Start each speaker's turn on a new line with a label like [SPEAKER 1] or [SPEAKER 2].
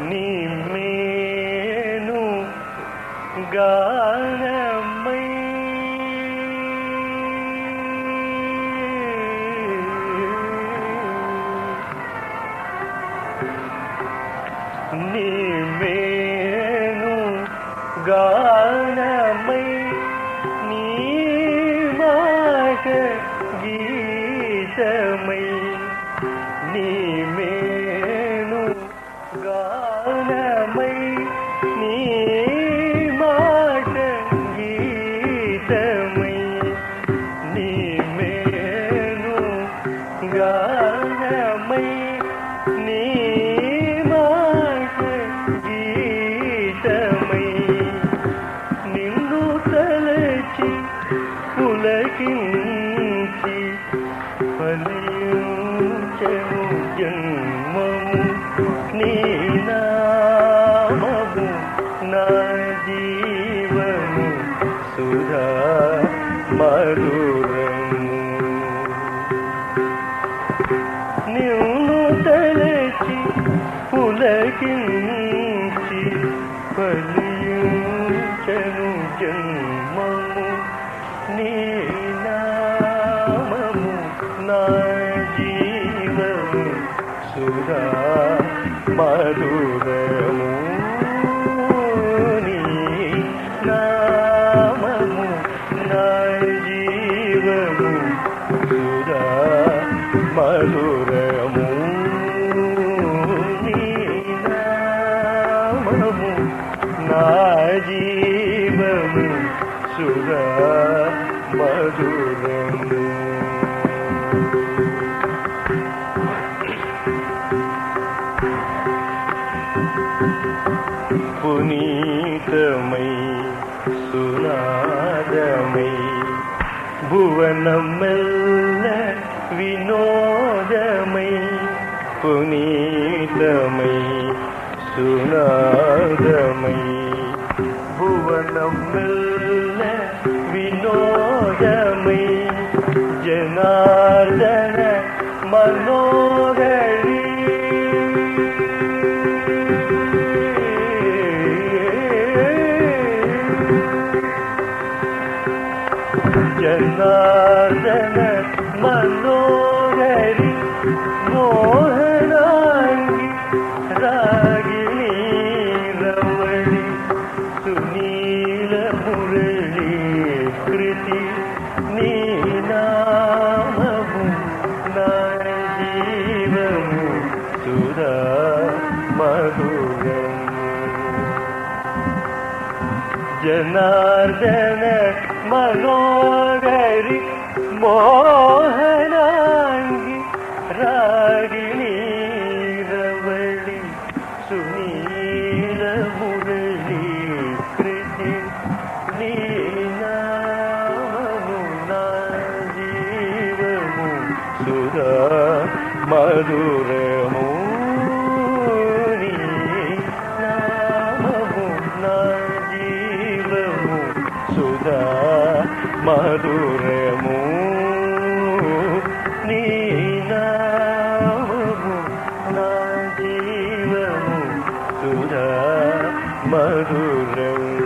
[SPEAKER 1] నీ మేను గానమై నీ మేను గానమై నీ మాట గీతమై నీ మేను గానమై నీ మాట గీతమై నీ మేను గానమై నీ మాట గీతమై నిన్ను తలచి పులకించి ఫలించెను జన్మము నీ నామము నా జీవము సుధా మధురము నిన్ను తలచి పులకించి ఫలించెను జన్మము నీ నామము నా జీవము సుధా మధురము నీ నామము నా జీవము సుధా మధురము నీ నామము నా జీవము సుధా మధురము పునీతమై సునాదమై భువనమెల్ల వినోదమై పునీతమై సునాదమై భువనమెల్ల వినోదమై జనార్దన మనోహరి జనార్దన మనోహరి మోహనాంగి రాగిణి రవళి సునీల మురళీ కృతి నీ నామము నా జీవము సుధా మధురము జనార్దన మనోహరి మోహనాంగి రాగిణి రవళి సునీల మురళీ కృతి నీ నామము నా జీవము సుధా మధురము నీ నామము నా జీవము సుధా మధురము నీ నామము నా జీవము సుధా మధురము